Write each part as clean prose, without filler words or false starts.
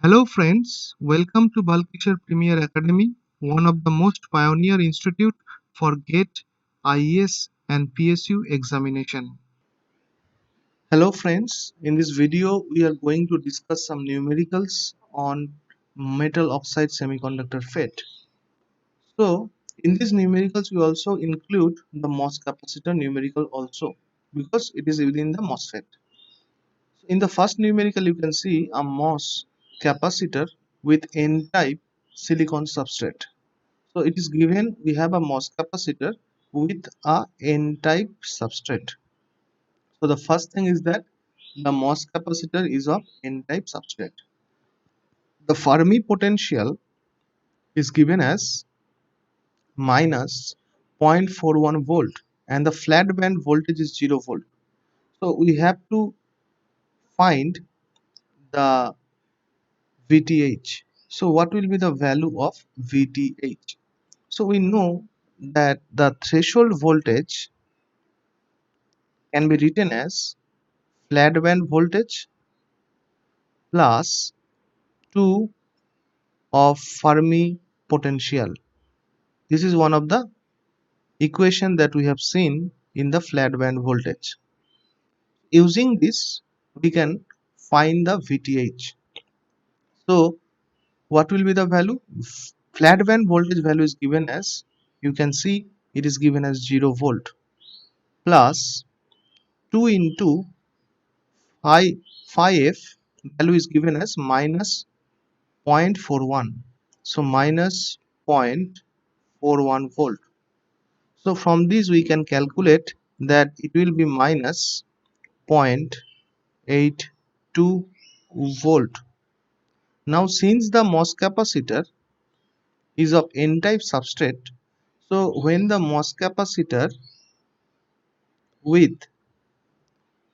Hello friends, welcome to Balkishar Premier Academy, one of the most pioneer institute for GATE, IES and PSU examination. Hello friends, in this video we are going to discuss some numericals on metal oxide semiconductor FET. So in these numericals we also include the MOS capacitor numerical also because it is within the MOSFET. In the first numerical, you can see a MOS capacitor with N-type silicon substrate. So it is given we have a MOS capacitor with a N-type substrate. So the first thing is that the MOS capacitor is of N-type substrate. The Fermi potential is given as minus 0.41 volt and the flat band voltage is 0 volt. So we have to find the VTH. So what will be the value of VTH? So we know that the threshold voltage can be written as flat band voltage plus 2 of Fermi potential. This is one of the equation that we have seen in the flat band voltage. Using this, we can find the VTH. So what will be the value? Flat band voltage value is given as, you can see it is given as 0 volt plus 2 into phi f value is given as minus 0.41. So minus 0.41 volt. So from this we can calculate that it will be minus 0.82 volt. Now since the MOS capacitor is of N-type substrate, so when the MOS capacitor with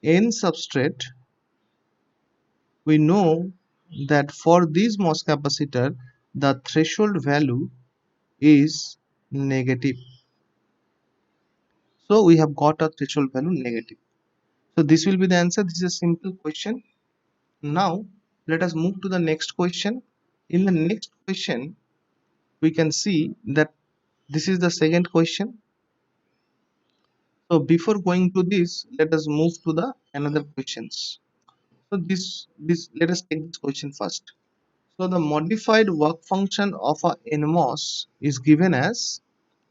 N substrate, we know that for this MOS capacitor the threshold value is negative. So we have got a threshold value negative. So this will be the answer. This is a simple question. Now let us move to the next question. In the next question we can see that this is the second question. So before going to this, let us move to the another questions. So this let us take this question first. So the modified work function of a NMOS is given as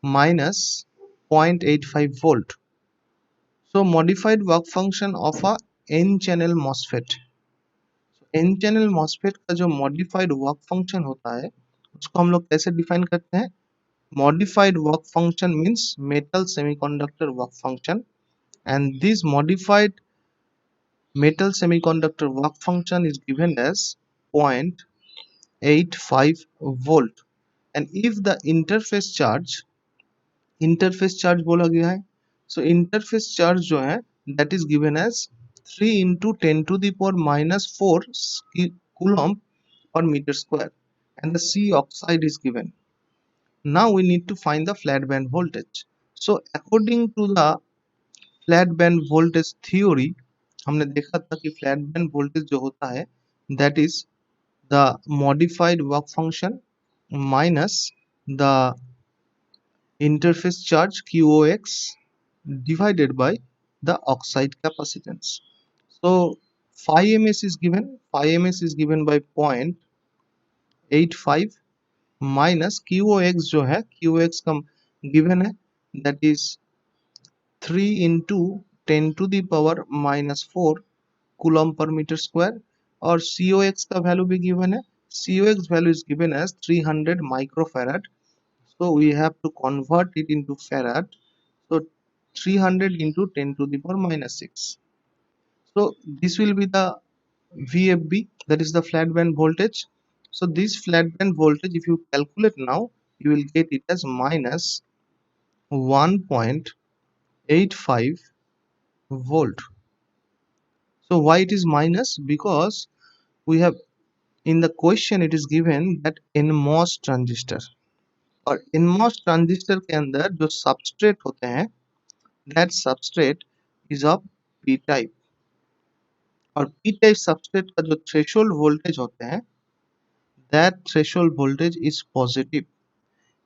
minus 0.85 volt. So modified work function of a N channel MOSFET. N channel MOSFET का जो modified work function होता है उसको हम लोग कैसे define करते हैं? Modified work function means metal semiconductor work function and this modified metal semiconductor work function is given as 0.85 volt and if the interface charge बोला गया है so interface charge जो है that is given as 3 into 10 to the power minus 4 coulomb per meter square and the C oxide is given. Now we need to find the flat band voltage. So according to the flat band voltage theory हमने देखा था कि flat band voltage जो होता है that is the modified work function minus the interface charge QOX divided by the oxide capacitance. So phi ms is given by 0.85 minus QOX जो है QOX का given है that is 3 into 10 to the power minus 4 coulomb per meter square और COX का value भी given है. COX value is given as 300 microfarad. So we have to convert it into farad. So 300 into 10 to the power minus 6. So this will be the VFB, that is the flat band voltage. So this flat band voltage, if you calculate now, you will get it as minus 1.85 volt. So why it is minus? Because we have in the question it is given that NMOS transistor और NMOS transistor के अंदर जो substrate होते हैं that substrate is of p type, और p type substrate का जो threshold voltage होते हैं, that threshold voltage is positive,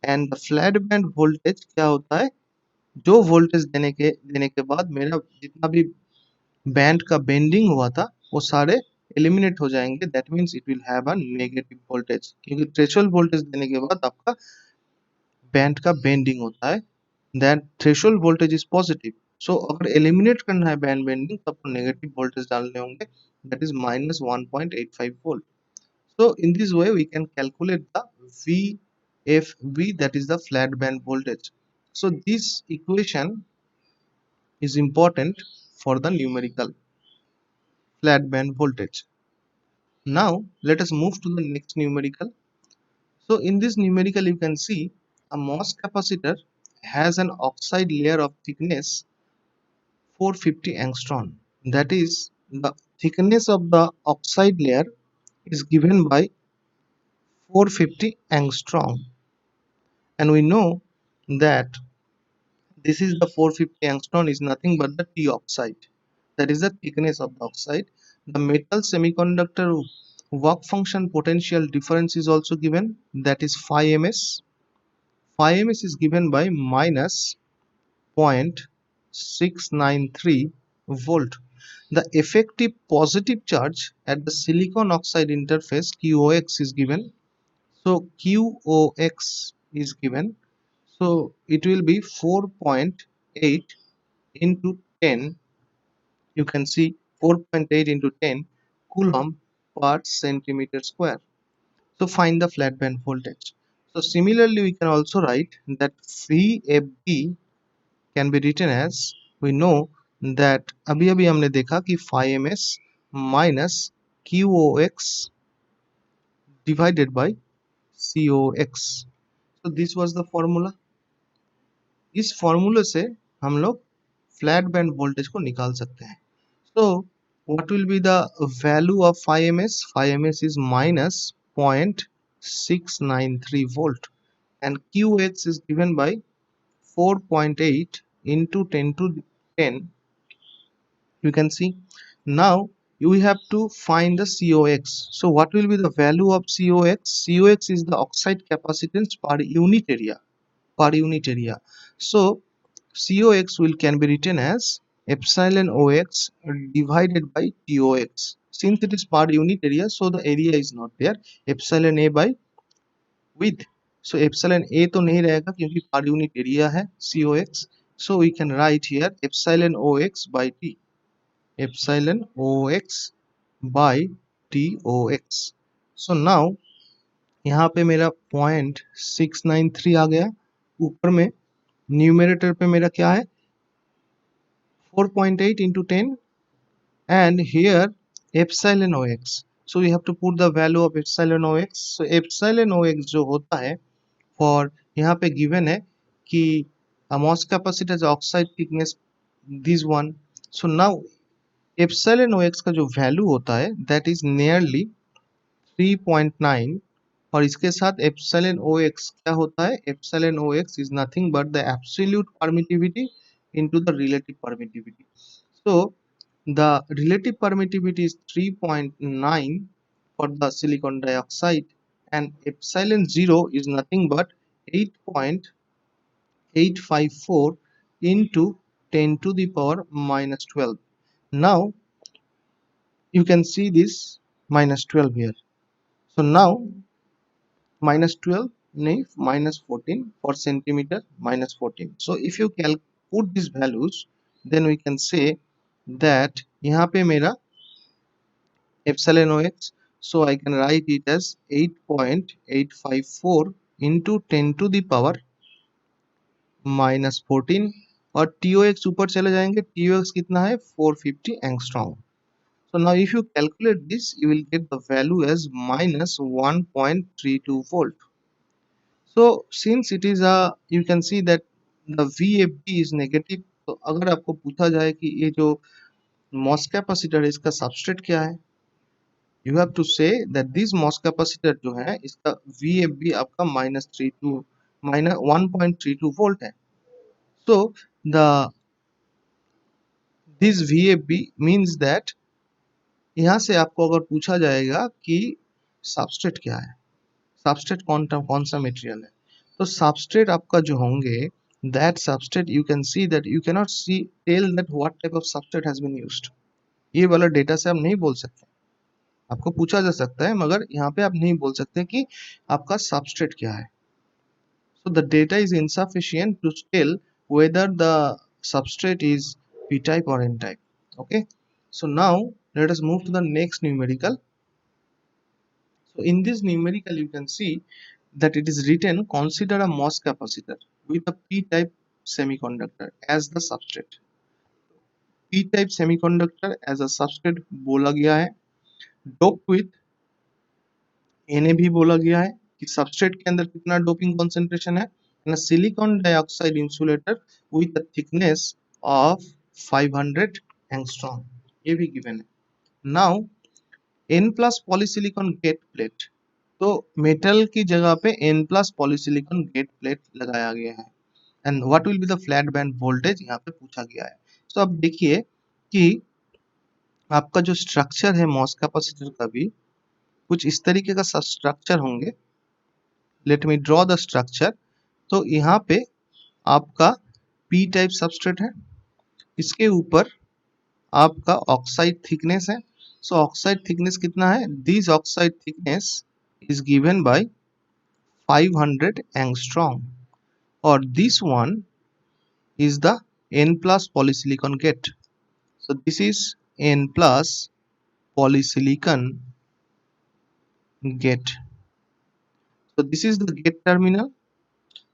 and the flat band voltage क्या होता है, जो वोल्टेज देने के बाद मेरा जितना भी बैंड का बेंडिंग हुआ था वो सारे एलिमिनेट हो जाएंगे, that means it will have a negative voltage, क्योंकि थ्रेशोल्ड वोल्टेज देने के बाद आपका बैंड का बेंडिंग होता है, that threshold voltage is positive. So अगर एलिमिनेट करना है बैंड बेंडिंग तो आपको नेगेटिव वोल्टेज डालने होंगे, that is -1.85 volt. So in this way we can calculate the VFB, that is the flat band voltage. So this equation is important for the numerical flat band voltage. Now let us move to the next numerical. So in this numerical you can see a MOS capacitor has an oxide layer of thickness 450 angstrom. That is, the thickness of the oxide layer is given by 450 angstrom, and we know that this is the 450 angstrom is nothing but the T oxide. That is the thickness of the oxide. The metal semiconductor work function potential difference is also given, that is phi ms. Phi ms is given by minus 0.693 volt. The effective positive charge at the silicon oxide interface QOX is given. So QOX is given. So it will be 4.8 into 10. You can see 4.8 into 10 coulomb per centimeter square. So find the flat band voltage. So similarly we can also write that VFB can be written as, we know that अभी अभी हमने देखा कि phi ms minus QOX divided by COX. So this was the formula. इस फॉर्मूले से हम लोग फ्लैट बैंड वोल्टेज को निकाल सकते हैं. So what will be the value of phi ms? Phi ms is minus 0.693 volt, and QX is given by 4.8 into 10 to 10. You can see now you have to find the COX. So what will be the value of COX? COX is the oxide capacitance per unit area. So COX will can be written as epsilon OX divided by TOX. Since it is per unit area, so the area is not there. Epsilon A by width. So epsilon A तो नहीं रहेगा क्योंकि per unit area है COX. So we can write here epsilon OX by T. Epsilon OX by TOX. So now यहाँ पे मेरा 0.693 आ गया. ऊपर में न्यूमरेटर पे मेरा क्या है 4.8 into 10, and here epsilon OX. So we have to put the value of epsilon OX. So epsilon OX जो होता है for यहाँ पे given है कि MOS capacitor oxide thickness this one. So now epsilon OX का जो value होता है that is nearly 3.9, और इसके साथ epsilon OX क्या होता है, epsilon OX is nothing but the absolute permittivity into the relative permittivity. So the relative permittivity is 3.9 for the silicon dioxide, and epsilon 0 is nothing but 8.854 into 10 to the power minus 12. Now you can see this minus 12 here. So now minus 12 नहीं minus 14 for centimeter minus 14. So if you put these values, then we can say that यहाँ पे मेरा epsilon OX, so I can write it as 8.854 into 10 to the power minus 14, और TOX ऊपर चले जाएंगे, TOX कितना है 450 angstrom. So now if you calculate this, you will get the value as minus 1.32 volt. So since it is a, you can see that the VFB is negative. तो अगर आपको पूछा जाए कि ये जो MOS कैपेसिटर है इसका सबस्ट्रेट क्या है, you have to say that this MOS capacitor जो है इसका VFB आपका -1.32 वोल्ट है. So the this VAB means that यहाँ से आपको अगर पूछा जाएगा कि सबस्ट्रेट क्या है, सबस्ट्रेट कौन सा मटेरियल है, तो सबस्ट्रेट आपका जो होंगे, that substrate you can see that you cannot see tell that what type of substrate has been used. ये वाला डेटा से आप नहीं बोल सकते, आपको पूछा जा सकता है मगर यहाँ पे आप नहीं बोल सकते कि आपका सबस्ट्रेट क्या है। So the data is insufficient to tell whether the substrate is p type or n type. Okay, so now let us move to the next numerical. So in this numerical you can see that it is written, consider a MOS capacitor with a p type semiconductor as the substrate. p type semiconductor as a substrate बोला गया है, doped with Na भी बोला गया है कि substrate के अंदर कितना डोपिंग कॉन्सेंट्रेशन है, ना silicon dioxide insulator with the thickness of 500 angstrom, ये भी गिवन है। Now n plus polysilicon gate plate, तो मेटल की जगह पे n plus polysilicon gate plate लगाया गया है and what will be the flat band voltage यहाँ पे पूछा गया है। तो अब देखिए कि आपका जो स्ट्रक्चर है मॉस कैपेसिटर का भी कुछ इस तरीके का स्ट्रक्चर होंगे। Let me draw the structure. तो यहाँ पे आपका पी टाइप सबस्ट्रेट है, इसके ऊपर आपका ऑक्साइड थिकनेस है। सो ऑक्साइड थिकनेस कितना है, this oxide thickness is given by 500 angstrom और this one is the n plus polysilicon gate. So this is n plus polysilicon gate. So this is the gate terminal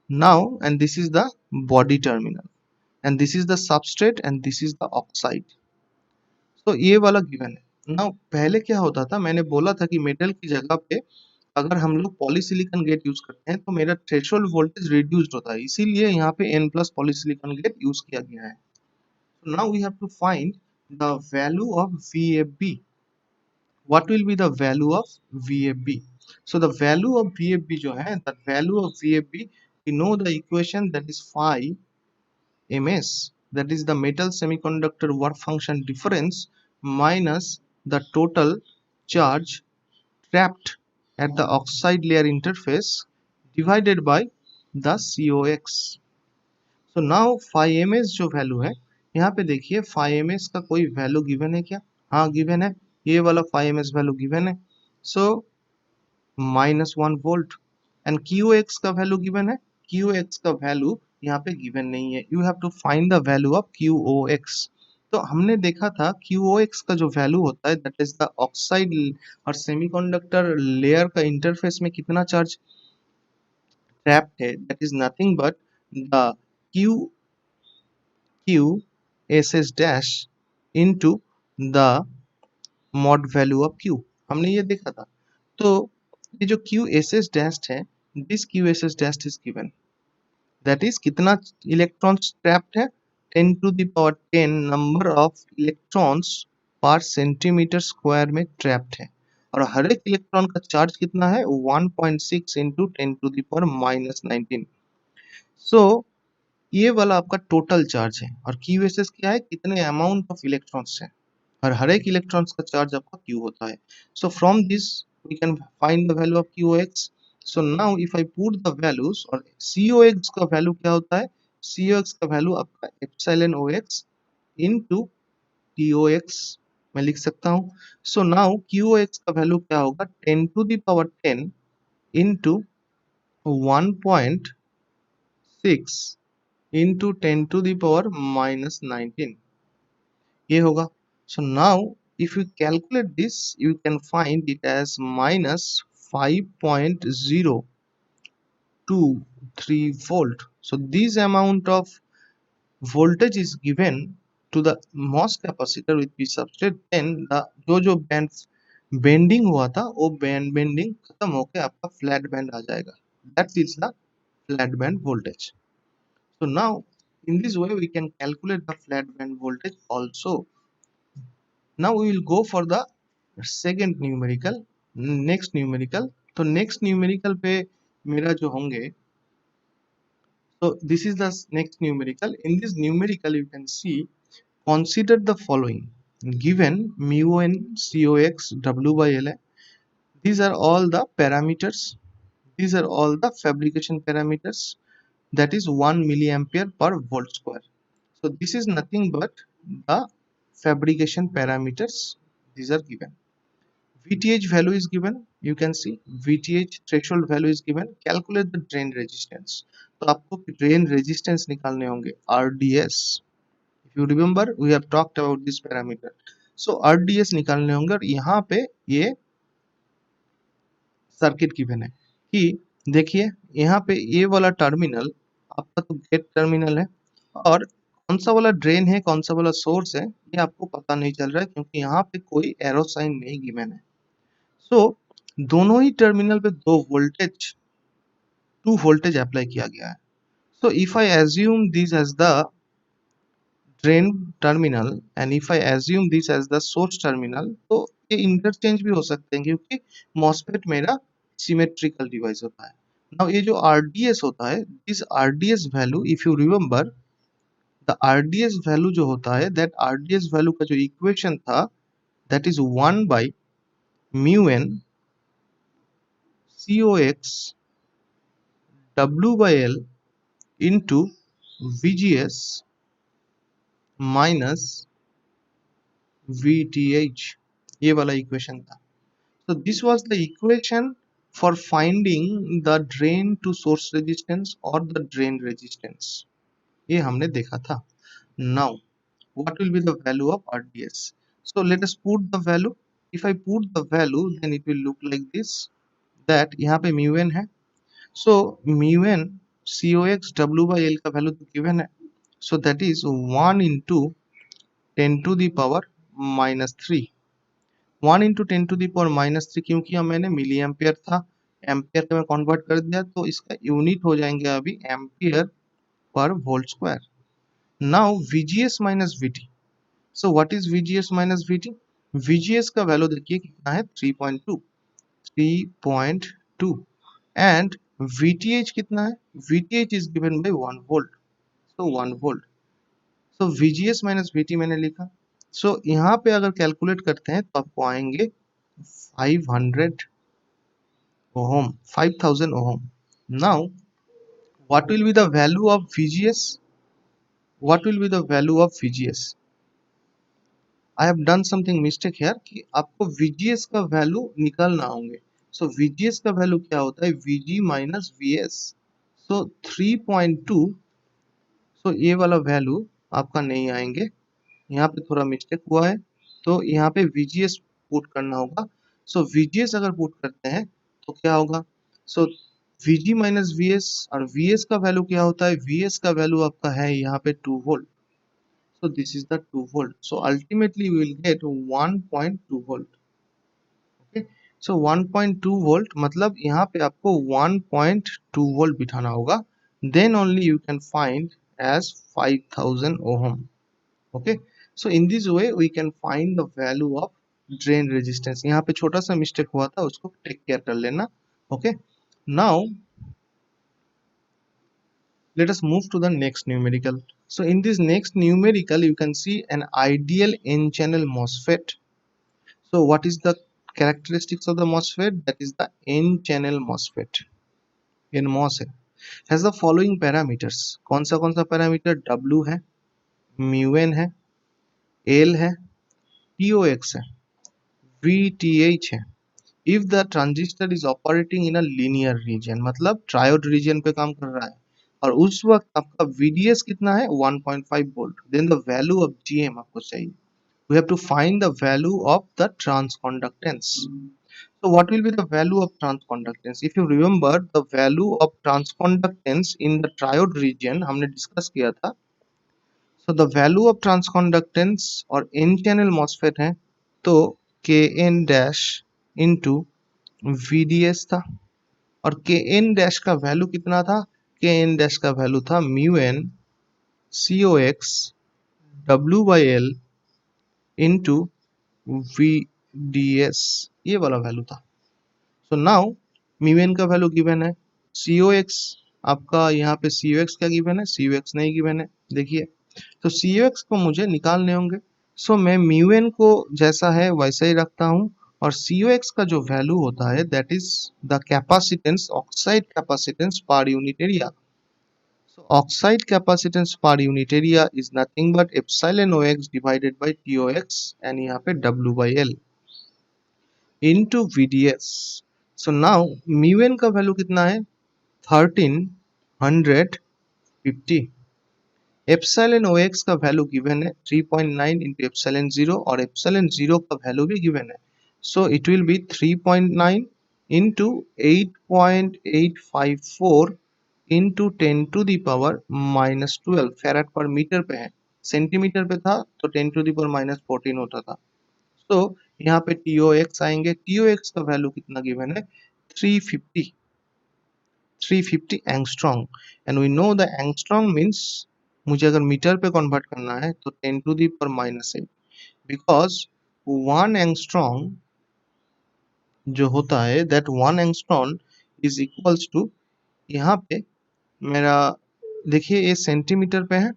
now, and this is the body terminal, and this is the substrate, and this is the oxide. तो ये वाला given है ना। पहले क्या होता था, मैंने बोला था कि मेटल की जगह पे अगर हम लोग पॉलीसिलिकॉन गेट यूज करते हैं तो मेरा थ्रेशोल्ड वोल्टेज रिड्यूस्ड होता है, इसीलिए यहाँ पे n plus polysilicon gate use किया गया है। So now we have to find the value of VAB. What will be the value of VAB? So the value of VAB जो है, the value of VAB, we know the equation, that is phi ms, that is the metal semiconductor work function difference minus the total charge trapped at the oxide layer interface divided by the COX. So now phi ms जो value है, यहाँ पे देखिए phi ms का कोई value given है क्या, हाँ गिवन है, ये वाला phi ms वैल्यू गिवन है। सो -1 वोल्ट एंड QOX का वैल्यू गिवन है, QOX का वैल्यू यहाँ पे गिवन नहीं है, you have to find the value of QOX। तो हमने देखा था QOX का जो वैल्यू होता है, दैट इज द ऑक्साइड और सेमीकंडक्टर लेयर का इंटरफेस में कितना चार्ज ट्रैप्ड है, that is nothing but the QSS dash into the mod value of Q, हमने ये देखा था। तो ये जो QSS dash है, this QSS dash is given, that is कितना इलेक्ट्रॉन्स ट्रैप्ड है, 10 to the power 10 number of electrons पर सेंटीमीटर स्क्वायर में ट्रैप्ड है और हर एक इलेक्ट्रॉन का चार्ज कितना है, 1.6 into 10 to the power -19। सो ये वाला आपका टोटल चार्ज है और QSS क्या है, कितने अमाउंट ऑफ इलेक्ट्रॉन्स है और हर एक इलेक्ट्रॉन्स का चार्ज आपका Q होता है। So from this we can find the value of QOX। So now if I put the values, और COX का वैल्यू क्या होता है, COX का वैल्यू आपका एप्सिलॉन OX इनटू TOX मैं लिख सकता हूँ। सो नाउ QOX का वैल्यू क्या होगा, 10 to the power 10 into 1.6 into 10 to the power -19, ये होगा। So now if you calculate this, you can find it as -5.023 volt. So this amount of voltage is given to the MOS capacitor with P substrate, then the जो band bending हुआ था वो band bending खत्म होके आपका flat band आ जाएगा, that is the flat band voltage. So now in this way we can calculate the flat band voltage also. Now we will go for the second numerical, next numerical। तो next numerical पे मेरा जो होंगे, so this is the next numerical। In this numerical you can see consider the following. Given mu n cox w by l, these are all the parameters, these are all the fabrication parameters, that is 1 milliampere per volt square. So this is nothing but the fabrication parameters, these are given. VTH value is given, you can see VTH threshold value is given. Calculate the drain resistance. तो आपको drain resistance निकालने होंगे RDS. If you remember, we have talked about this parameter. So RDS निकालने होंगे और यहाँ पे ये सर्किट गिवन है कि देखिए यहाँ पे ये वाला टर्मिनल आपका तो गेट टर्मिनल है और कौन सा वाला ड्रेन है कौन सा वाला सोर्स है ये आपको पता नहीं चल रहा है क्योंकि यहाँ पे कोई एरो साइन नहीं गिवन है. सो दोनों ही टर्मिनल पे टू वोल्टेज अप्लाई किया गया है. So if I assume this as the drain terminal and if I assume this as the source terminal, तो ये इंटरचेंज भी हो सकते हैं क्योंकि मॉसफेट मेरा सिमेट्रिकल डिवाइस होता है. नाउ ये जो आरडीएस होता है, this RDS value if you remember, the RDS value जो होता है, दैट आरडीएस वैल्यू का जो इक्वेशन था that is 1 by mu n COX W by L into VGS minus VTH, ये वाला इक्वेशन था. So this was the equation for finding the drain to source resistance or the drain resistance. ये हमने देखा था. Now what will be the value of RDS? So let us put the value. If I put the value then it will look like this, that यहाँ पे mu n है. So mu n COX W by L का value तो given है. So that is 1 into 10 to the power minus 3. 1 into 10 to the power minus 3 क्योंकि हम मैंने milli ampere था, एम्पियर का मैं कन्वर्ट कर दिया तो इसका यूनिट हो जाएंगे अभी ampere per volt square. Now VGS minus VT. So what is VGS minus VT? VGS का वैल्यू देखिए कितना है 3.2 and VTH कितना है, VTH is given by 1 volt, so 1 volt. So VGS minus VT मैंने लिखा. So यहाँ पे अगर कैलकुलेट करते हैं तो आपको आएंगे 500 ohm, 5000 ohm. Now what will be the value of VGS? What will be the value of VGS? I have done something mistake here कि आपको VGS का वैल्यू निकालना होंगे. So VGS का वैल्यू क्या होता है, VG minus VS. So 3.2. So ये वाला वैल्यू आपका नहीं आएंगे, यहाँ पे थोड़ा मिस्टेक हुआ है तो यहाँ पे VGS पुट करना होगा. So VGS अगर पुट करते हैं तो क्या होगा, so VG minus VS और VS का वैल्यू क्या होता है, VS का वैल्यू आपका है यहाँ पे 2 volt. So this is the 2 volt. So ultimately we will get 1.2 volt. Okay. So 1.2 volt मतलब यहाँ पे आपको 1.2 volt बिठाना होगा. Then only you can find as 5000 ohm. Okay. So in this way we can find the value of drain resistance. यहाँ पे छोटा सा मिस्टेक हुआ था, उसको टेक केयर कर लेना. Okay. Now let us move to the next numerical. So in this next numerical you can see an ideal n-channel MOSFET. So what is the characteristics of the MOSFET? That is the n-channel MOSFET. NMOS है, has the following parameters. कौन सा parameter, W है, mu n है, L है, TOX है, VTH है. If the transistor is operating in a linear region, मतलब triode region पे काम कर रहा है और उस वक्त आपका VDS कितना है 1.5 volt, then the value of GM आपको चाहिए. We have to find the value of the transconductance. So what will be the value of transconductance? If you remember the value of transconductance in the triode region हमने discuss किया था. So the value of transconductance और n channel MOSFET है तो Kn dash into VDS था और Kn dash का value कितना था, Kn dash का वैल्यू था mu n COX W by L into VDS, ये वाला वैल्यू था. सो नाउ mu n का वैल्यू गिवन है, COX आपका यहाँ पे COX क्या गिवन है, COX नहीं गिवन है. देखिए तो COX को मुझे निकालने होंगे। सो मैं म्यू एन को जैसा है वैसा ही रखता हूँ, और COX का जो वैल्यू होता है that is the capacitance, oxide capacitance per unit area. So oxide capacitance per unit area is nothing but epsilon OX divided by TOX, and यहाँ पे W by L into VDS. So now mu n का value कितना है 1350। Epsilon OX का value given है 3.9 into epsilon 0, और epsilon 0 का value भी गिवन है। So it will be 3.9 into 8.854 into 10 to the power -12 farad per metre पे है। सेंटीमीटर पे था तो 10 टू द पावर -14 होता था। तो यहाँ पे TOX आएंगे। TOX का वैल्यू कितना गिवन है 350 angstrom, and we know the angstrom means मुझे अगर मीटर पे कन्वर्ट करना है तो 10 to the power -8, because 1 angstrom जो होता है that 1 angstrom is equals to, यहाँ पे मेरा देखिए ये सेंटीमीटर पे है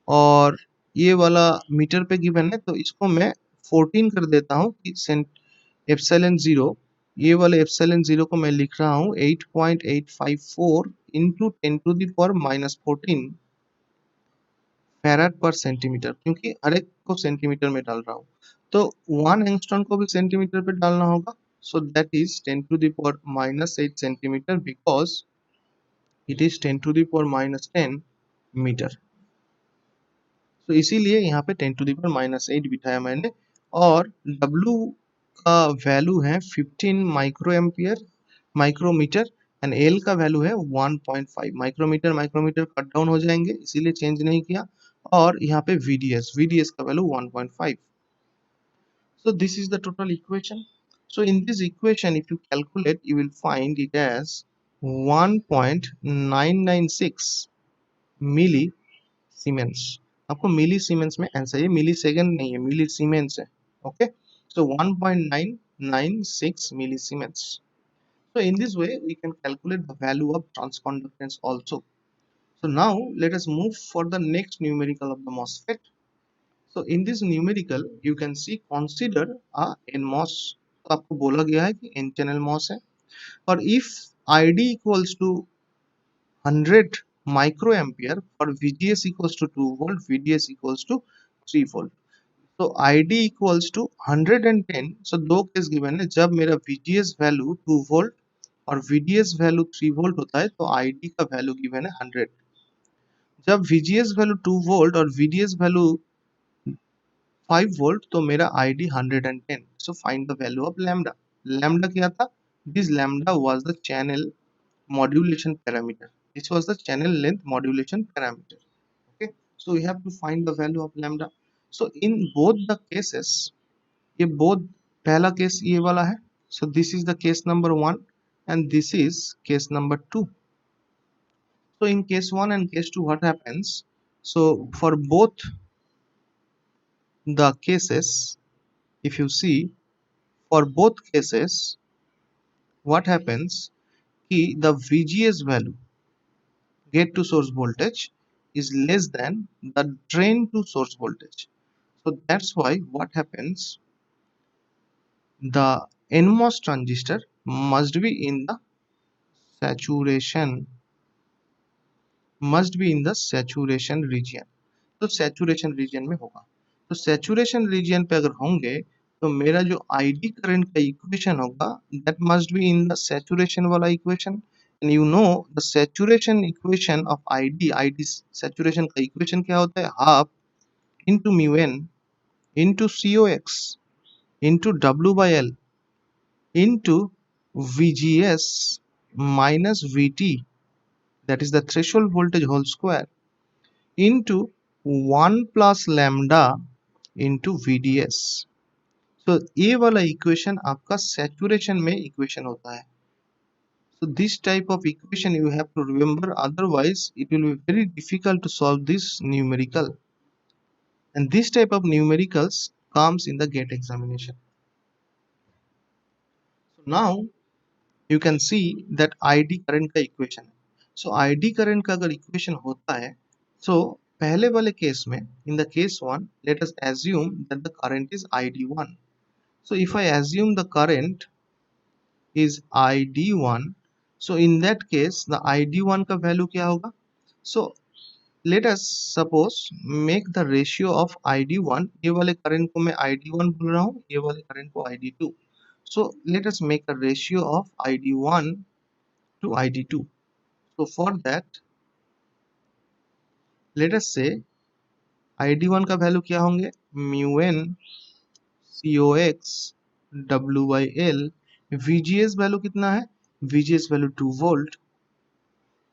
और ये वाला मीटर पे गिवन है, तो इसको मैं 14 कर देता हूँ कि एप्सिलॉन 0, ये वाले एप्सिलॉन 0 को मैं लिख रहा हूँ 8.854 into 10 to the power -14 farad per centimetre, क्योंकि हर एक को सेंटीमीटर में डाल रहा हूँ। तो 1 एंगस्ट्रॉन को भी सेंटीमीटर पे डालना होगा। So that is 10 to the power -8 centimetre, because it is 10 to the power -10 metre. तो इसीलिए यहाँ पे 10 टू द पावर -8 बिठाया मैंने। और W का वैल्यू है 15 micro ampere micrometre, and L का वैल्यू है 1.5 माइक्रोमीटर। माइक्रोमीटर कट डाउन हो जाएंगे, इसीलिए चेंज नहीं किया। और यहाँ पे VDS का value 1.5। So this is the total equation. So in this equation, if you calculate, you will find it as 1.996 milli siemens. आपको मिली सीमेंस में आंसर, ये मिली सेकेंड नहीं है, मिली सीमेंस है। Okay, so 1.996 milli siemens. So in this way we can calculate the value of transconductance also. So now let us move for the next numerical of the MOSFET. So in this numerical you can see consider a NMOS। तो आपको बोला गया है कि N channel MOS है, और if ID equals to 100 microampere for VGS equals to 2 volt, VDS equals to 3 volt। तो ID equals to 110। so दो केस गिवन है, जब मेरा VGS वैल्यू 2 वोल्ट और VDS वैल्यू 3 वोल्ट होता है तो ID का वैल्यू गिवन है 100। जब VGS वैल्यू 2 वोल्ट और VDS वैल्यू 5 वोल्ट तो मेरा ID 110। So find the value of lambda. Lambda क्या था, this lambda was the channel modulation parameter, this was the channel length modulation parameter। okay, so we have to find the value of lambda। so in both the cases, ये both, पहला case ये वाला है, so this is the case number 1 and this is case number 2। so in case 1 and case 2 what happens, so for both the cases, if you see, for both cases what happens कि the VGS value, gate to source voltage, is less than the drain to source voltage। so that's why what happens, the NMOS transistor must be in the saturation, region। तो saturation region में होगा। तो saturation region पे अगर होंगे तो मेरा जो ID करंट का इक्वेशन होगा that must be in the saturation वाला equation. and you know the saturation equation of ID saturation का इक्वेशन क्या होता है, half into mu n into COX into W by L into VGS minus VT, that is the threshold voltage whole square, into 1 plus lambda into VDS। तो ये वाला equation आपका saturation में equation होता है। So this type of equation you have to remember, otherwise it will be very difficult to solve this numerical, and this type of numericals comes in the GATE examination। so now you can see that ID current का equation है। so ID current का अगर equation होता है, so पहले वाले case में, in the case 1, let us assume that the current is ID1. So if I assume the current is ID1, so in that case the ID1 का value क्या होगा? So let us suppose make the ratio of ID1, ये वाले current को मैं ID1 बोल रहा हूँ, ये वाले करंट को ID2. So let us make a ratio of ID1 to ID2. So for that, let us say ID1 का वैल्यू क्या होंगे, mu n COX W by L. VGS value कितना है, VGS value 2 volt.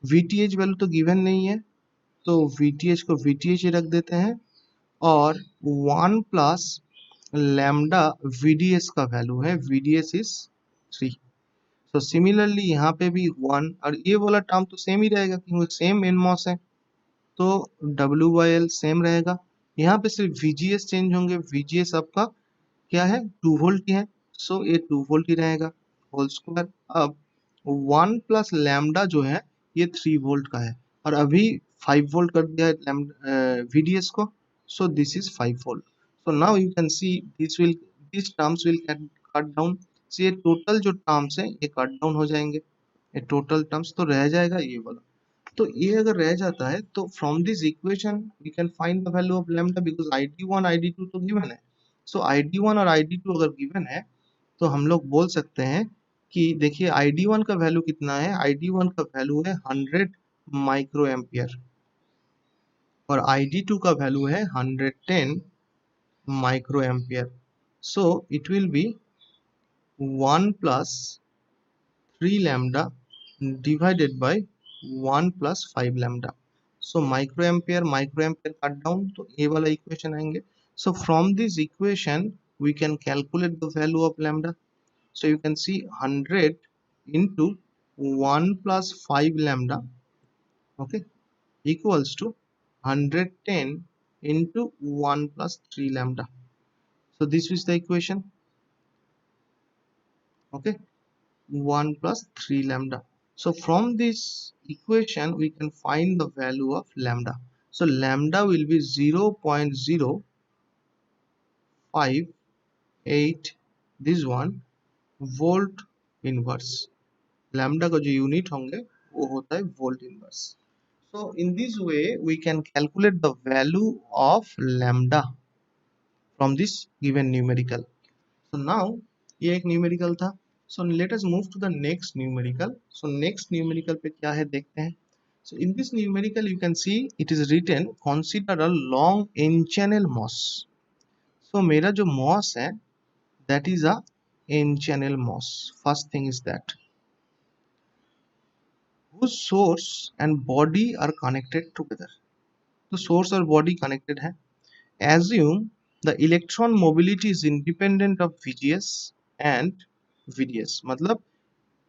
VTH value तो given नहीं है, तो VTH को VTH रख देते हैं, और 1 प्लस लैम्डा VDS का वैल्यू है, VDS इज 3. तो सिमिलरली यहाँ पे भी 1, और ये वाला टर्म तो सेम ही रहेगा क्योंकि सेम एनमॉस है, तो W by L सेम रहेगा. यहाँ पे सिर्फ VGS चेंज होंगे, VGS आपका क्या है, 2 वोल्ट की है, सो ये 2 वोल्ट ही रहेगा होल स्क्वायर. अब 1 प्लस लैम्डा जो है ये 3 वोल्ट का है, और अभी 5 वोल्ट कर दिया है VDS को, so this is 5 volt. So now you can see these terms will cut down. So ये टोटल जो टर्म्स है ये कट डाउन हो जाएंगे, ये टोटल टर्म्स तो रह जाएगा ये वाला. तो ये अगर रह जाता है तो from this equation we can find the value of lambda, because ID1 ID2 तो गिवन है. सो ID1 और ID2 अगर गिवन है तो हम लोग बोल सकते हैं कि देखिए ID1 का वैल्यू कितना है, ID1 का वैल्यू है 100 माइक्रो एम्पियर, और ID2 का वैल्यू है 110 micro ampere. So it will B 1 plus 3 lambda divided by 1 plus 5 lambda. So microampere cut down, तो ये वाला इक्वेशन आएंगे. So from this equation we can calculate the value of lambda. So you can see 100 into 1 plus 5 lambda, okay, equals to 110 into 1 plus 3 lambda. So this is the equation, okay, 1 plus 3 lambda. So from this equation we can find the value of lambda. So lambda will be 0.058, this one, volt inverse. Lambda का जो unit होंगे वो होता है volt inverse. So in this way we can calculate the value of lambda from this given numerical. So now ये एक numerical था. So let us move to the next numerical. So next numerical पे क्या है देखते हैं. So in this numerical you can see it is written consider a long n channel MOS. So मेरा जो MOS है that is a n channel MOS. First thing is that whose source and body are connected together. तो source और body connected है. Assume the electron mobility is independent of VGS and VDS. मतलब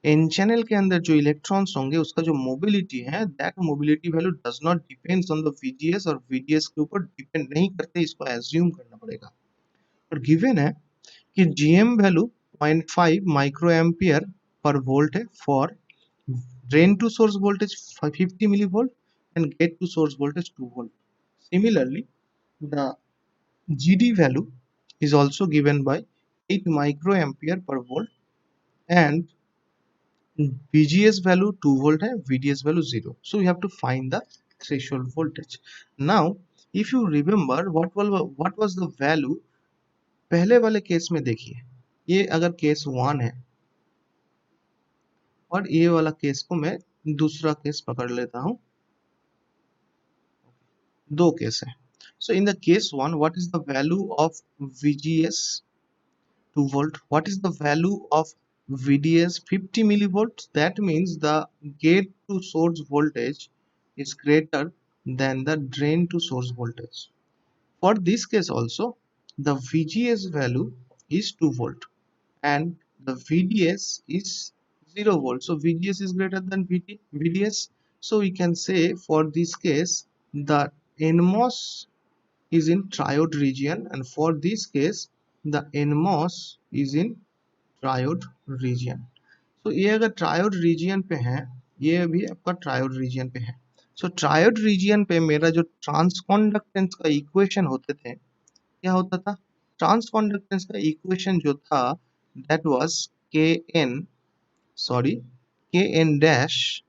N channel के अंदर जो electrons होंगे उसका जो मोबिलिटी है, that mobility value does not depends on the VGS, और VDS के ऊपर डिपेंड नहीं करते, इसको एज्यूम करना पड़ेगा. और गिवन है कि GM value 0.5 micro ampere per volt है for drain to source voltage 50 milli volt and gate to source voltage 2 volt. Similarly, the GD value is also given by 8 microampere per volt, and VGS value 2 volt है, VDS value 0. So we have to find the threshold voltage. Now if you remember what was the value पहले वाले case में, देखिए ये अगर case 1 है और ये वाला केस को मैं दूसरा केस पकड़ लेता हूँ, दो केस है. So in the case 1, what is the value of VGS 2 volt? What is the value of VDS 50 millivolts? That means the gate to source voltage is greater than the drain to source voltage. For this case also, the VGS value is 2 volt and the VDS is 0 volt. So VGS is greater than VDS. So we can say for this case the NMOS is in triode region, and for this case the NMOS is in triode region. तो ये अगर triode region पे है, ये भी आपका triode region पे है. सो ट्रायोड रीजियन पे मेरा जो ट्रांसकंडक्टेंस का इक्वेशन होते थे, क्या होता था? ट्रांसकंडक्टेंस का इक्वेशन जो था that was K N sorry K N dash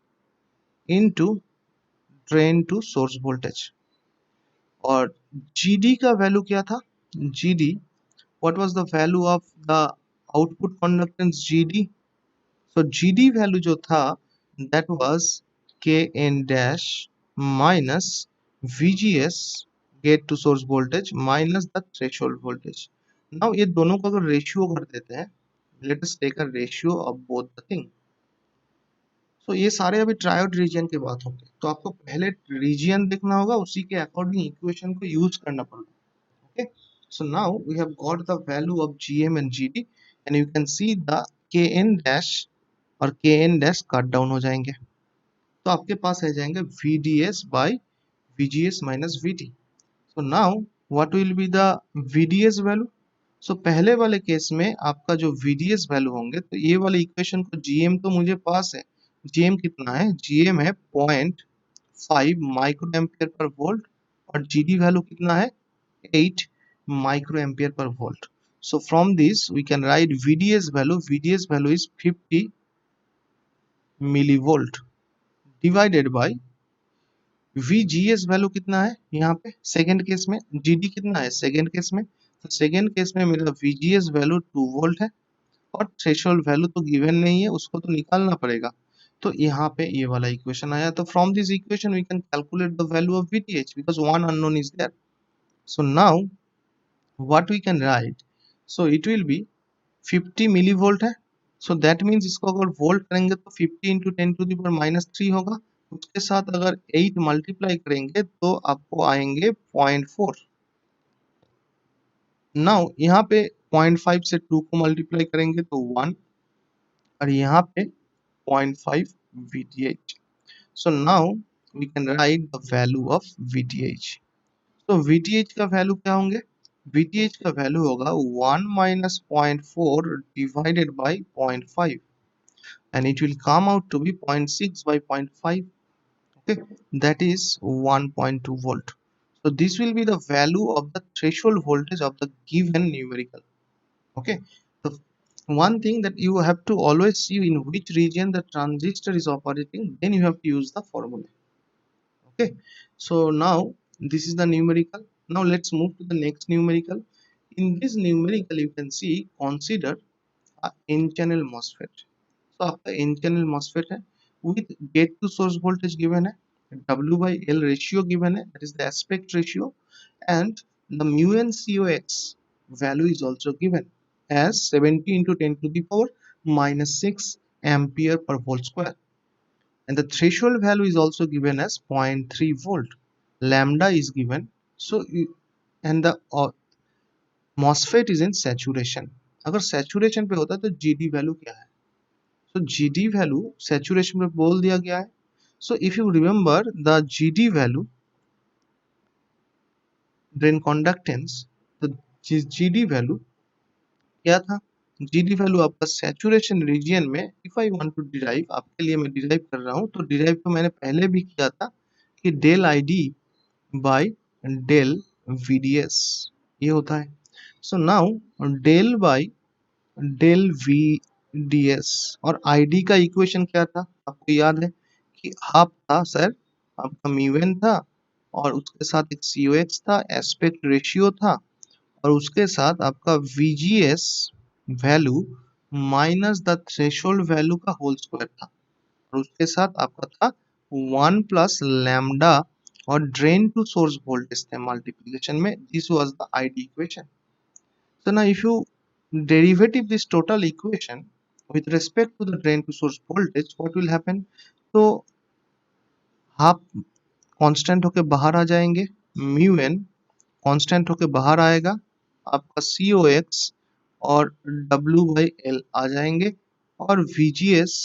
into drain to source voltage. और जीडी का वैल्यू क्या था? GD, what was the value of the output conductance GD? So GD value जो था that was K N dash minus VGS gate to source voltage minus the threshold voltage. Now ये दोनों को अगर ratio कर देते हैं, let us take a ratio of both the thing. तो ये सारे अभी ट्रायोड रीजन की बात होगी, तो आपको पहले रीजन देखना होगा, उसी के अकॉर्डिंग इक्वेशन को यूज करना पड़ेगा। Okay, so now we have got the value of gm and gd, and you can see the kn dash और kn dash कट डाउन हो जाएंगे, तो आपके पास रह जाएंगे vds by vgs minus vt। so now what will be the vds value? so पहले वाले case में आपका जो vds वैल्यू होंगे, तो ये वाले इक्वेशन को gm तो मुझे पास है, gm कितना है? gm है 0.5 माइक्रो एम्पियर पर वोल्ट, और gd वैल्यू कितना है? 8 microampere per volt. So from this we can write VDS value. VDS value is 50 millivolt divided by VGS value कितना है यहाँ पे सेकेंड केस में, GD कितना है सेकेंड केस में? तो सेकेंड केस में मेरा VGS वैल्यू 2 वोल्ट है, और थ्रेशोल्ड वैल्यू तो गिवन नहीं है, उसको तो निकालना पड़ेगा। तो यहाँ पे ये वाला इक्वेशन आया, तो from this equation we can calculate the value of VTH because one unknown is there. So now what we can write, so it will be 50 millivolt है, सो दैट मीन्स इसको अगर वोल्ट करेंगे तो 50 into 10⁻³ होगा, उसके साथ अगर 8 multiply करेंगे तो आपको आएंगे 0.4। नाउ यहाँ पे 0.5 से 2 को मल्टीप्लाई करेंगे तो 1, और यहाँ पे 0.5 VTH। So now we can write the value of VTH। तो VTH का वैल्यू क्या होंगे? VTH का वैल्यू होगा 1 minus 0.4 divided by 0.5, and it will come out to be 0.6 by 0.5, okay, that is 1.2 volt. So this will be the value of the threshold voltage of the given numerical. Okay, so one thing that you have to always see in which region the transistor is operating, then you have to use the formula. Okay, so now this is the numerical. Now let's move to the next numerical. In this numerical you can see, consider a n channel MOSFET. तो आपका n channel MOSFET है with gate to source voltage given है, W by L ratio given है, that is the aspect ratio, and the mu n COX value is also given as 70 into 10 to the power minus 6 ampere per volt square, and the threshold value is also given as 0.3 volt. Lambda is given, so and the MOSFET is in saturation. अगर saturation पे होता तो GD value क्या है? So GD value saturation पे बोल दिया गया है. So if you remember the GD value, drain conductance, the GD value क्या था? GD वैल्यू आपका सैचुरेशन रीजियन में, if I want to derive, आपके लिए मैं डिराइव कर रहा हूँ, तो डिराइव तो मैंने पहले भी किया था कि del ID by del VDS ये होता है। So now del by del VDS और ID का इक्वेशन क्या था आपको याद है कि हाफ था सर, आपका म्यूएन था, और उसके साथ एक COX था, एस्पेक्ट रेशियो था, और उसके साथ आपका VGS value minus the threshold value का होल स्क्वायर था, और उसके साथ आपका था 1 प्लस लैम्डा और ड्रेन टू सोर्स वोल्टेज थे मल्टीप्लिकेशन में। This was the ID equation. So now if you derivative this total equation with respect to the drain to source voltage, what will happen? तो half constant होके बाहर आ जाएंगे, mu N constant होके बाहर आएगा, आपका COX और W बाई एल आ जाएंगे, और VGS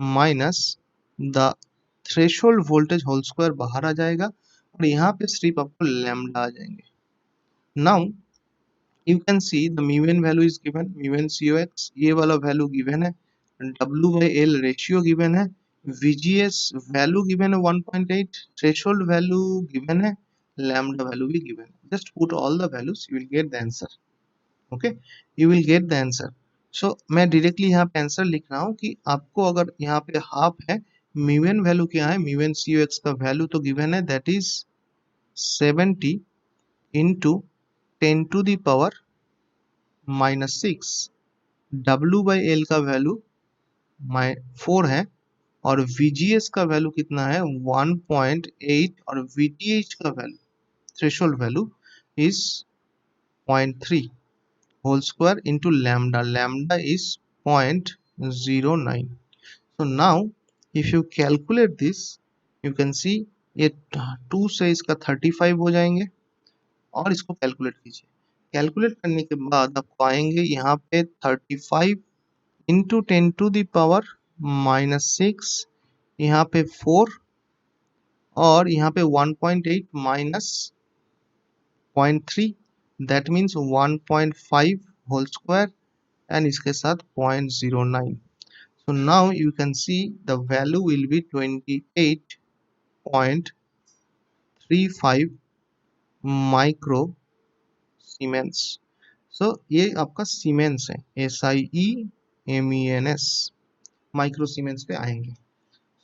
minus the threshold voltage whole square बाहर आ जाएगा, और यहाँ पे सिर्फ आपको लैम्डा आ जाएंगे। Now you can see the mu n value is given, mu n COX ये वाला वैल्यू गिवन है, W by L ratio given है, VGS वैल्यू गिवन है 1.8, थ्रेशोल्ड वैल्यू गिवन है, लैम्डा वैल्यू भी गिवन है. Just put all the values, you will get the answer. Okay, you will get the answer. So मैं directly यहाँ पे answer लिख रहा हूँ कि आपको अगर यहाँ पे हाफ है, म्यू एन वैल्यू क्या है, म्यू एन सी एक्स का वैल्यू तो गिवन है, that is 70 into 10⁻⁻⁶. W by L का वैल्यू 4 है, और VGS का वैल्यू कितना है 1.8, और VTH का value, threshold value is 0.3 whole square into lambda. Lambda is 0.09. So now if you calculate this, you can see ये 2 से इसका 35 हो जाएंगे, और इसको कैलकुलेट कीजिए. कैलकुलेट करने के बाद आपको आएंगे यहाँ पे 35 इंटू 10⁻⁻⁶, यहाँ पे 4, और यहाँ पे 1.8 minus 0.3, that means 1.5 whole square, and इसके साथ 0.09. So now you can see the value will be 28.35 micro siemens. So ये आपका सीमेंस है, SIEMENS, माइक्रो सीमेंस पे आएंगे.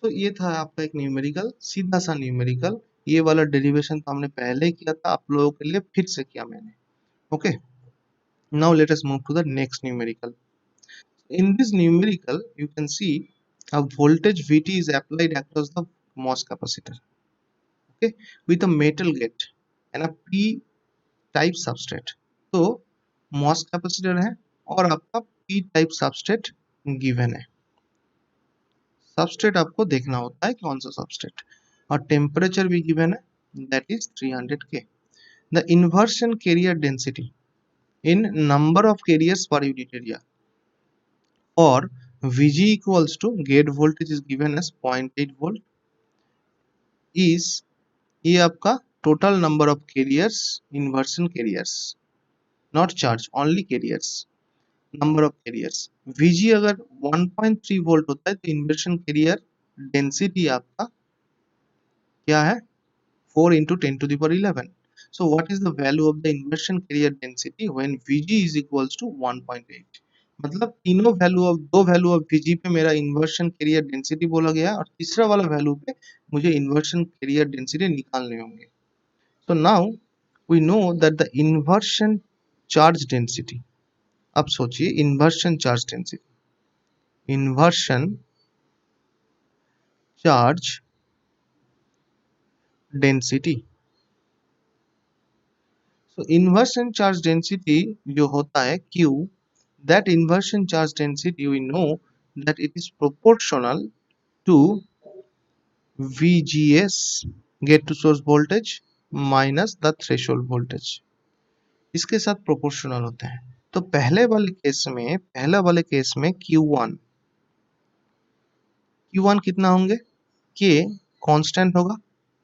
तो ये था आपका एक न्यूमेरिकल, सीधा सा न्यूमेरिकल. ये वाला डेरिवेशन तो हमने पहले ही किया था, आप लोगों के लिए फिर से किया मैंने. Okay, now let us move to the next numerical. In this numerical, you can see a voltage VT is applied across the MOS capacitor, okay, with a metal gate and a P type substrate. तो MOS capacitor है और आपका P type substrate given है. Substrate आपको देखना होता है कौन सा substrate, और temperature भी given है, that is 300 K. The inversion carrier density in number of carriers per unit area or VG equals to gate voltage is given as 0.8 volt is, ये आपका total number of carriers, inversion carriers, not charge, only carriers, number of carriers. VG अगर 1.3 volt होता है तो inversion carrier density आपका क्या है, 4 into 10 to the power 11. So what is the value of the inversion carrier density when VG is equals to 1.8? मतलब तीनों value of, दो वैल्यू ऑफ VG पे मेरा इन्वर्शन कैरियर डेंसिटी बोला गया, और तीसरा वाला वैल्यू पे मुझे इन्वर्शन कैरियर डेंसिटी निकालने होंगे. So now we know that the inversion charge density, अब सोचिए inversion charge density, inversion charge density. So inversion charge density जो होता है Q, that inversion charge density we know that it is proportional to VGS, get to source voltage, minus the threshold voltage. इसके साथ proportional होते हैं. तो पहले वाले केस में Q1 कितना होंगे, K कांस्टेंट होगा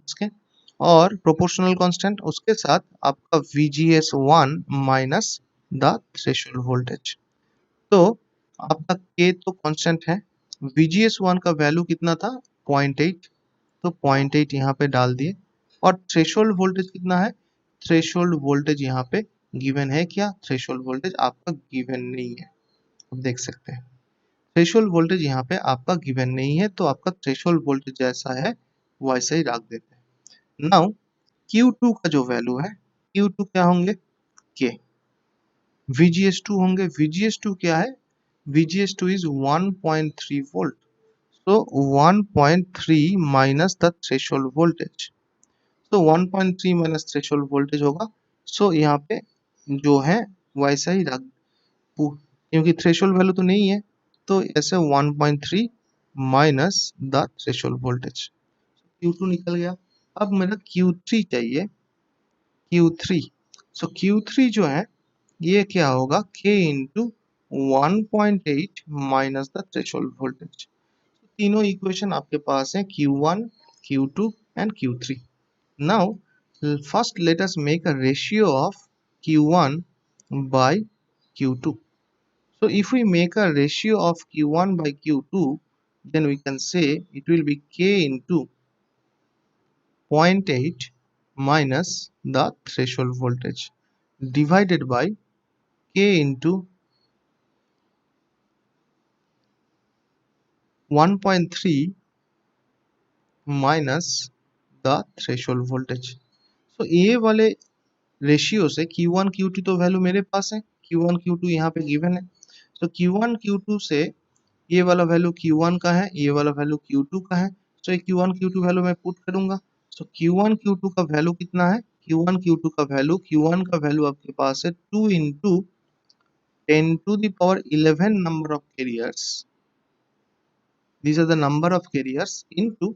उसके, और प्रोपोर्शनल कांस्टेंट, उसके साथ आपका VGS1 minus the threshold voltage. तो आपका K तो कांस्टेंट है, VGS1 का वैल्यू कितना था 0.8, तो 0.8 यहाँ पे डाल दिए, और थ्रेशोल्ड वोल्टेज कितना है, थ्रेशोल्ड वोल्टेज यहाँ पे गिवन है क्या, थ्रेशोल्ड वोल्टेज आपका गिवन नहीं है, आप देख सकते हैं थ्रेशोल्ड वोल्टेज यहाँ पे आपका गिवन नहीं है, तो आपका थ्रेशोल्ड वोल्टेज जैसा है वैसा ही रख देते हैं. नाउ Q2 का जो वैल्यू है, Q2 क्या होंगे, K, VGS2 होंगे, VGS2 क्या है, VGS2 is 1.3 volt, so 1.3 minus the threshold voltage, so 1.3 minus threshold voltage होगा. so यहाँ पे जो है वैसा ही रख, क्योंकि थ्रेशोल्ड वैल्यू तो नहीं है, तो ऐसे 1.3 minus the threshold voltage, Q2 निकल गया. अब मेरा Q3 चाहिए, Q3. सो Q3 जो है ये क्या होगा, K into 1.8 minus the threshold voltage. तीनों इक्वेशन आपके पास है, Q1, Q2 and Q3. Now first let us make a ratio of Q1 by Q2. So if we make a ratio of Q1 by Q2, then we can say it will be K into 0.8 minus the threshold voltage divided by K into 1.3 minus the threshold voltage. So ये वाले ratio से Q1 Q2 तो value मेरे पास है, Q1 Q2 यहाँ पे given है, तो Q1 Q2 से ये वाला वैल्यू Q1 का है, ये वाला वैल्यू Q2 का है, तो ये Q1 Q2 वैल्यू मैं पुट करूंगा, तो Q1 Q2 का वैल्यू कितना है, Q1 Q2 का वैल्यू, Q1 का वैल्यू आपके पास है 2 into 10 to the power 11 number of carriers, these are the number of carriers into,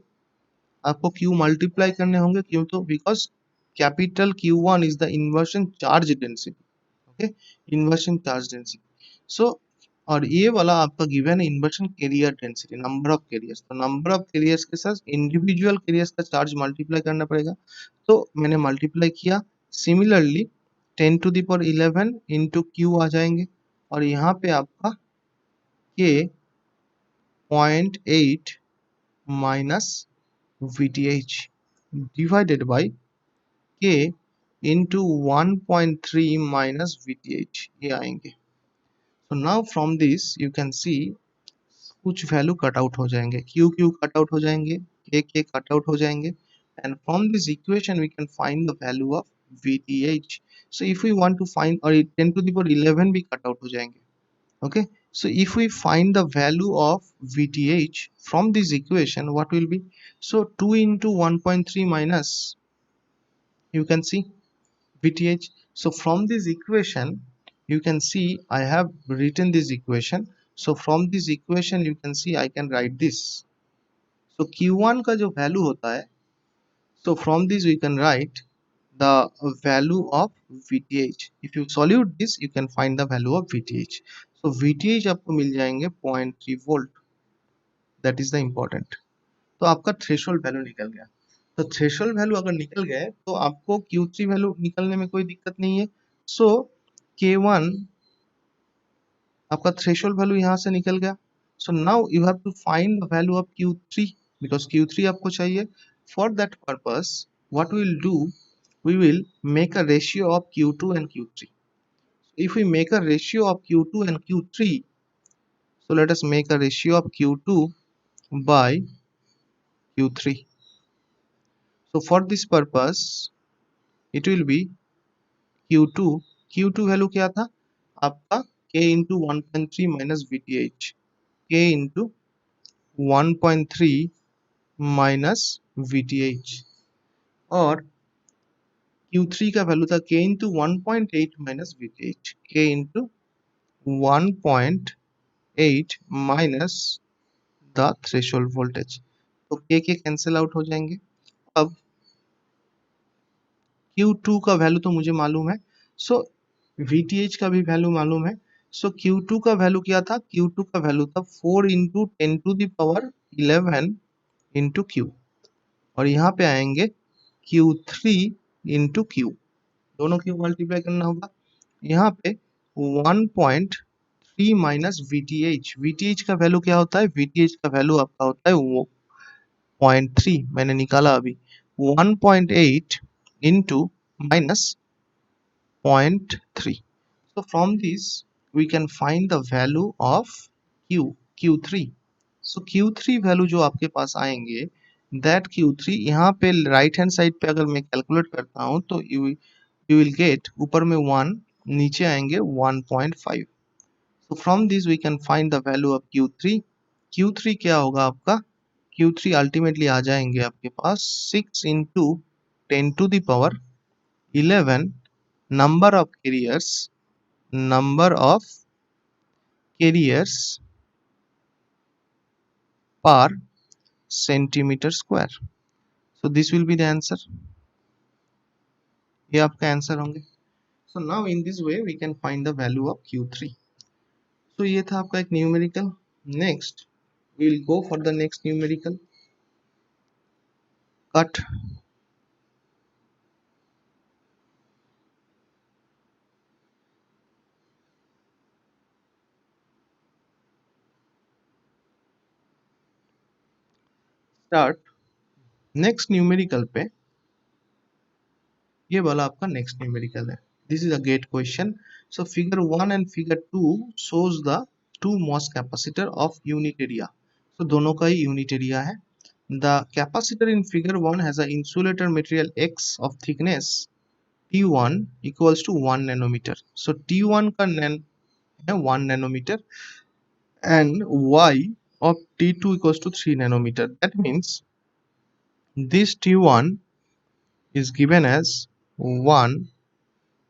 आपको Q मल्टीप्लाई करने होंगे, क्यों, तो because capital Q1 is the inversion charge density, okay, inversion charge density, so और ये वाला आपका गिवन है inversion carrier density, number of carriers, तो नंबर ऑफ कैरियर्स के साथ इंडिविजुअल कैरियर्स का चार्ज मल्टीप्लाई करना पड़ेगा, तो मैंने मल्टीप्लाई किया, similarly 10 to the power 11 into Q आ जाएंगे, और यहाँ पे आपका K 0.8 minus VTH divided by K into 1.3 minus VTH, ये आएंगे, so now from this you can see कुछ वैल्यू कट आउट हो जाएंगे, Q Q कट आउट हो जाएंगे, K K कट आउट हो जाएंगे, and from this equation we can find the value of VTH, so if we want to find, और 10 to the power 11 भी cut out हो जाएंगे, okay, so if we find the value of VTH from this equation, what will be, so 2 into 1.3 minus, you can see VTH, so from this equation you can see I have written this equation, so from this equation you can see I can write this, so Q1 का जो value होता है, so from this we can write the value of VTH, if you solute this you can find the value of VTH, so VTH आपको मिल जाएंगे 0.3 volt, that is the important, तो आपका threshold value निकल गया, तो threshold value अगर निकल गए तो आपको Q3 वैल्यू निकलने में कोई दिक्कत नहीं है, सो K1 आपका थ्रेशोल्ड वैल्यू यहाँ से निकल गया, so now you have to find the value of Q3 because Q3 आपको चाहिए, for that purpose what we will do, we will make a ratio of Q2 and Q3, if we make a ratio of Q2 and Q3, so let us make a ratio of Q2 by Q3, so for this purpose it will be Q2, Q2 value क्या था आपका, K into 1.3 minus VTH, K into 1.3 minus VTH, और Q3 का value था K into 1.8 minus VTH, K into 1.8 minus the threshold voltage, तो K के cancel out हो जाएंगे, अब Q2 का वैल्यू तो मुझे मालूम है, सो VTH का भी वैल्यू मालूम है, सो Q2 का वैल्यू क्या था, Q2 का वैल्यू था 4 into 10 to the power 11 into Q, और यहाँ पे आएंगे Q3 into Q, दोनों Q मल्टीप्लाई करना होगा, यहाँ पे 1.3 माइनस VTH, VTH का वैल्यू क्या होता है, VTH का वैल्यू आपका होता है वो 0.3 मैंने निकाला अभी, 1.8 into minus 0.3, so from this we can find the value of Q3, so Q3 value जो आपके पास आएंगे, that Q3 यहाँ पे राइट हैंड साइड पे अगर मैं कैलकुलेट करता हूँ तो you will get, ऊपर में 1 नीचे आएंगे 1.5, so from this we can find the value of Q3, Q3 क्या होगा आपका, Q3 अल्टीमेटली आ जाएंगे आपके पास 6 into 10 to the power 11 number of carriers per centimeter square, so this will be the answer, ये आपका आंसर होंगे, so now in this way we can find the value of Q3, so ये था आपका एक numerical, next we will go for the next numerical, cut, start next numerical पे। ये वाला आपका नेक्स्ट न्यूमेरिकल है। This is a gate question. So figure 1 and figure 2 shows the two MOS capacitor of unit area। so दोनों का ही unit area है। The capacitor in figure 1 has a insulator material X of thickness T1 equals to 1 nanometer। so T1 का नैन है 1 nanometer and Y of T2 equals to 3 nanometer। that means this T1 is given as 1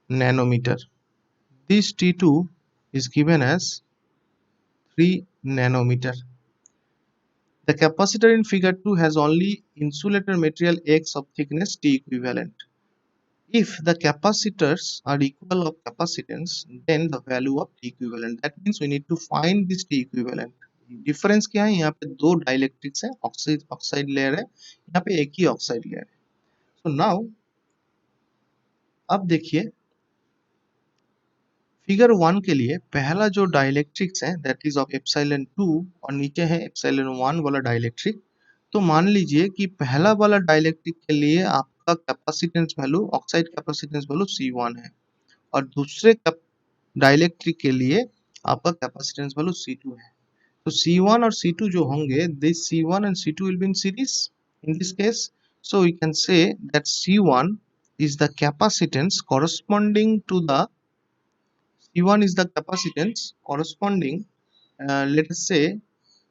nanometer, this T2 is given as 3 nanometer। The capacitor in figure 2 has only insulator material X of thickness T equivalent। If the capacitors are equal of capacitance, then the value of T equivalent। That means we need to find this T equivalent। Difference क्या है? यहाँ पे दो dielectrics है, oxide layer है, यहाँ पे एक ही ऑक्साइड लेयर है। सो नाउ अब देखिए फिगर 1 के लिए पहला जो डाइलेक्ट्रिक्स है दैट इज ऑफ एप्सिलॉन 2 और नीचे है एप्सिलॉन 1 वाला डाइलेक्ट्रिक। तो मान लीजिए कि पहला वाला डाइलेक्ट्रिक के लिए आपका capacitance value, oxide capacitance value C1 है और दूसरे डाइलेक्ट्रिक के लिए आपका कैपेसिटेंस वैल्यू C2 है। तो C1 और C2 जो होंगे, this C1 and C2 will be in series in this case। so we can say that C1 is the capacitance corresponding to the C1 is the capacitance corresponding, let us say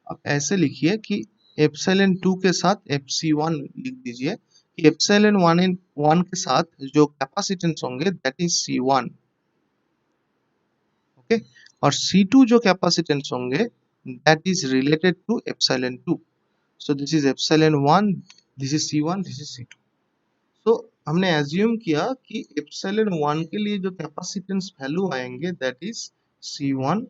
आप ऐसे लिखिए कि epsilon 2 के साथ FC1 लिख दीजिए कि epsilon 1 के साथ जो कैपेसिटेंस होंगे दैट इज C1, ओके, और C2 जो कैपेसिटेंस होंगे that is related to epsilon 2। So this is epsilon 1, this is C1, this is C2। तो हमने एज्यूम किया कि एप्सिलॉन 1 के लिए जो कैपेसिटेंस वैल्यू आएंगे दैट इज C1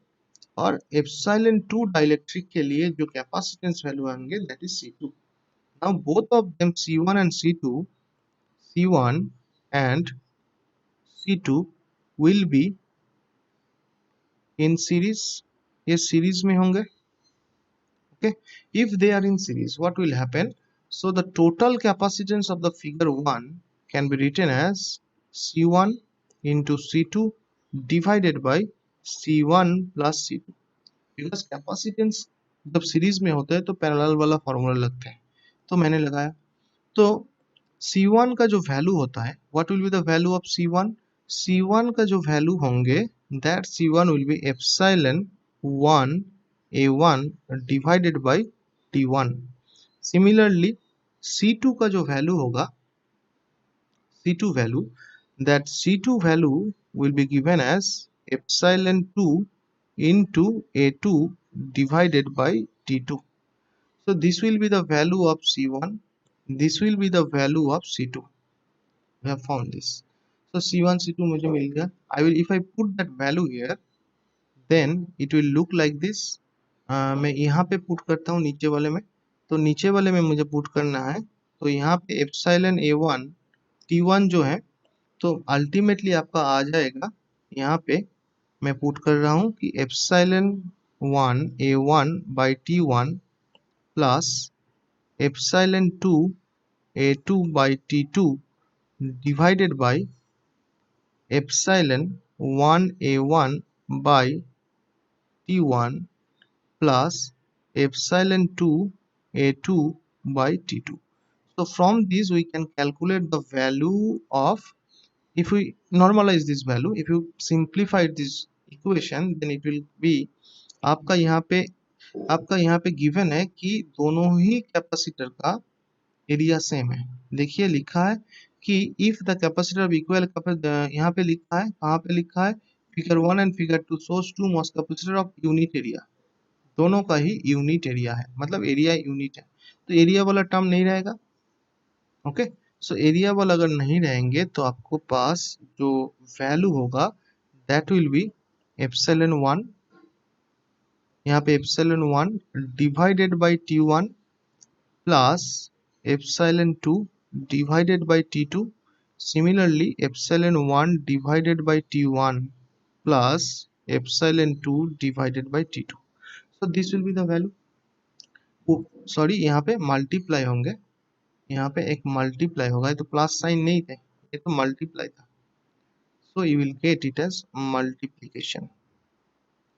और एप्सिलॉन 2 डाइलेक्ट्रिक के लिए जो कैपेसिटेंस वैल्यू आएंगे that is C2। Now both of them C1 and C2, C1 and C2 will be in series। ये सीरीज में होंगे, okay। if they are in series what will happen? So the total capacitance of the figure 1 can be written as C1 into C2 divided by C1 plus C2। Because capacitance जब series में होता है तो parallel वाला formula लगता है, तो मैंने लगाया। तो C1 का जो वैल्यू होता है, what will be the value of C1? C1 का जो वैल्यू होंगे that C1 will be epsilon 1 A1 divided by T1। Similarly C2 का जो वैल्यू होगा, C2 value, that C2 value will be given as epsilon 2 into A2 divided by T2। So this will be the value of C1, this will be the value of C2। We have found this। So C1 C2 मुझे मिल गया। I will, if I put that value here then it will look like this। मैं यहाँ पे put करता हूँ नीचे वाले में। तो नीचे वाले में मुझे पुट करना है, तो यहाँ पे एप्सिलॉन A1 T1 जो है तो अल्टीमेटली आपका आ जाएगा, यहाँ पे मैं पुट कर रहा हूँ कि epsilon 1 A1 by T1 plus epsilon 2 A2 by T2 divided by epsilon 1 A1 by T1 plus epsilon 2 A2 by T2। So from this we can calculate the value of, if we normalize this value, if you simplify this equation then it will be आपका यहाँ पे given है कि दोनों ही capacitor का area same है। देखिए लिखा है कि if the capacitor of equal, यहाँ पे लिखा है, कहाँ पे लिखा है? Figure 1 and figure 2 shows two MOS capacitor of unit area. दोनों का ही यूनिट एरिया है, मतलब एरिया यूनिट है, तो एरिया वाला टर्म नहीं रहेगा, ओके। सो एरिया वाला अगर नहीं रहेंगे तो आपको पास जो वैल्यू होगा दैट विल बी एप्सिलॉन 1, यहाँ पे epsilon 1 divided by T1 plus epsilon 2 divided by T2। Similarly epsilon 1 divided by T1 plus epsilon 2 divided by T2। So this will be the value। Sorry, यहाँ पे multiply होंगे, यहाँ पे एक multiply होगा, ये तो प्लस साइन नहीं थे, ये तो मल्टीप्लाई था, so you will get it as multiplication.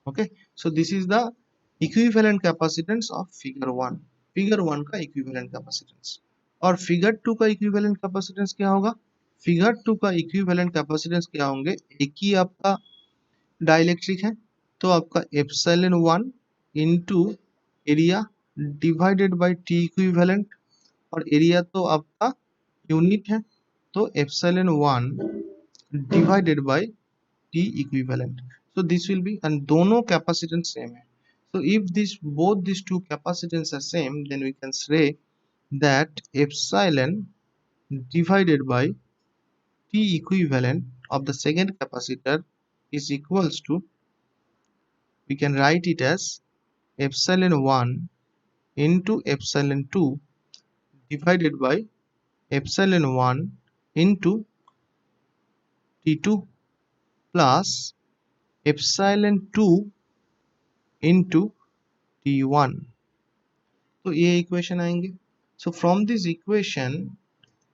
Okay, so this is the equivalent capacitance of figure 1, figure 1 का equivalent capacitance. और figure 2 का equivalent capacitance क्या होगा? figure 2 का equivalent capacitance क्या होंगे? एक ही आपका डाइलेक्ट्रिक है, तो आपका epsilon 1 into area divided by T equivalent, और एरिया तो आपका यूनिट है, तो epsilon 1 divided by T equivalent. So this will be, and दोनों capacitance same है. So if both these two capacitance are same, then we can say that epsilon divided by T equivalent of the second capacitor is equals to, we can write it as epsilon 1 into epsilon 2 divided by epsilon 1 into T2 plus epsilon 2 into T1. तो ये equation आएंगे. So from this equation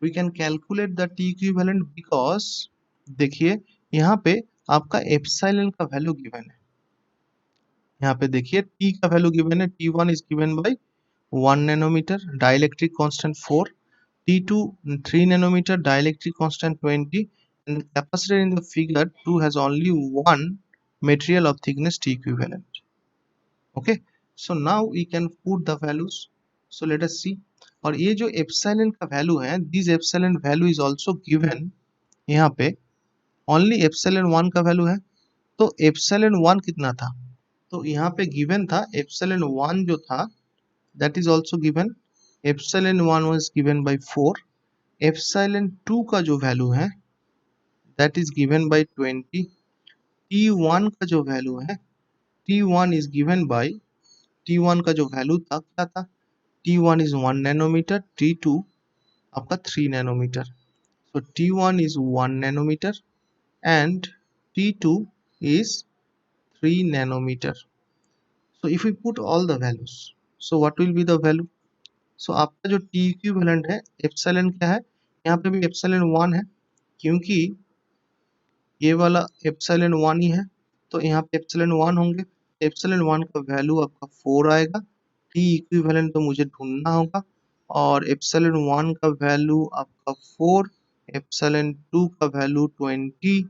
we can calculate the T equivalent, because देखिए यहाँ पे आपका epsilon का value given है, यहाँ पे देखिए टी का वैल्यू गिवन है, T1 is given by 1 nanometre, dielectric constant 4, T2 3 nanometer, dielectric constant 20, and the capacitor in the figure 2 has only one material of thickness T equivalent. Okay, so now we can put the values. So let us see. और ये जो epsilon का value है, this epsilon value is also given, यहाँ पे only epsilon 1 का value है, तो एप्सिलॉन 1 कितना था, तो यहाँ पे गिवन था एप्सिलॉन 1 जो था, that is also given, epsilon 1 was given by 4, epsilon 2 का जो वैल्यू है that is given bye 20, T1 का जो वैल्यू है, T1 is given bye, T1 का जो वैल्यू था क्या था, T1 is 1 nanometer, T2 आपका 3 nanometer. So T1 is 1 nanometer and T2 is 3 nanometer. So if we put all the values, so what will be the value? So आपका जो T equivalent है, epsilon क्या है, यहाँ पे भी एप्सिलॉन 1 है, क्योंकि ये वाला एप्सिलॉन 1 ही है, तो यहाँ पे एप्सिलॉन 1 होंगे, एप्सिलॉन 1 का वैल्यू आपका 4 आएगा, टी इक्विवेलेंट तो मुझे ढूंढना होगा, और एप्सिलॉन 1 का वैल्यू आपका 4, एप्सिलॉन 2 का वैल्यू 20,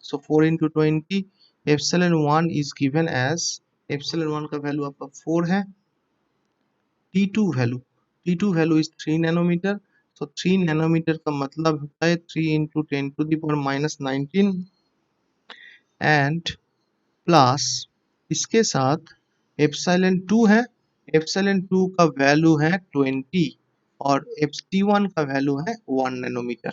सो 4 into 20, epsilon 1 is given as, epsilon 1 का वैल्यू आपका 4 है, T2 value is 3 nanometre, so 3 nanometre का मतलब होता है 3 into 10 to the power minus 19 and plus इसके साथ एप्सिलॉन 2 है, एप्सिलॉन 2 का वैल्यू है 20 और T1 का वैल्यू है 1 nanometre,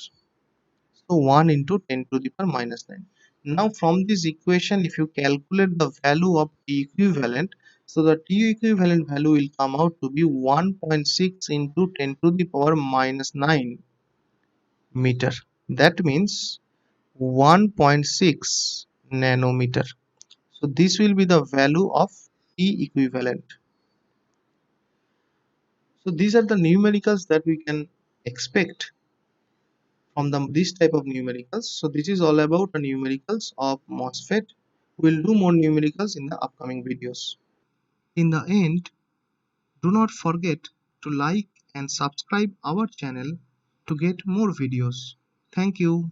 so 1 into 10 to the power minus 9. Now from this equation, if you calculate the value of T equivalent, so the T equivalent value will come out to be 1.6 into 10 to the power minus 9 meter. That means 1.6 nanometer. So this will be the value of T equivalent. So these are the numericals that we can expect from this type of numericals. So this is all about the numericals of MOSFET. We'll do more numericals in the upcoming videos. In the end, do not forget to like and subscribe our channel to get more videos. Thank you.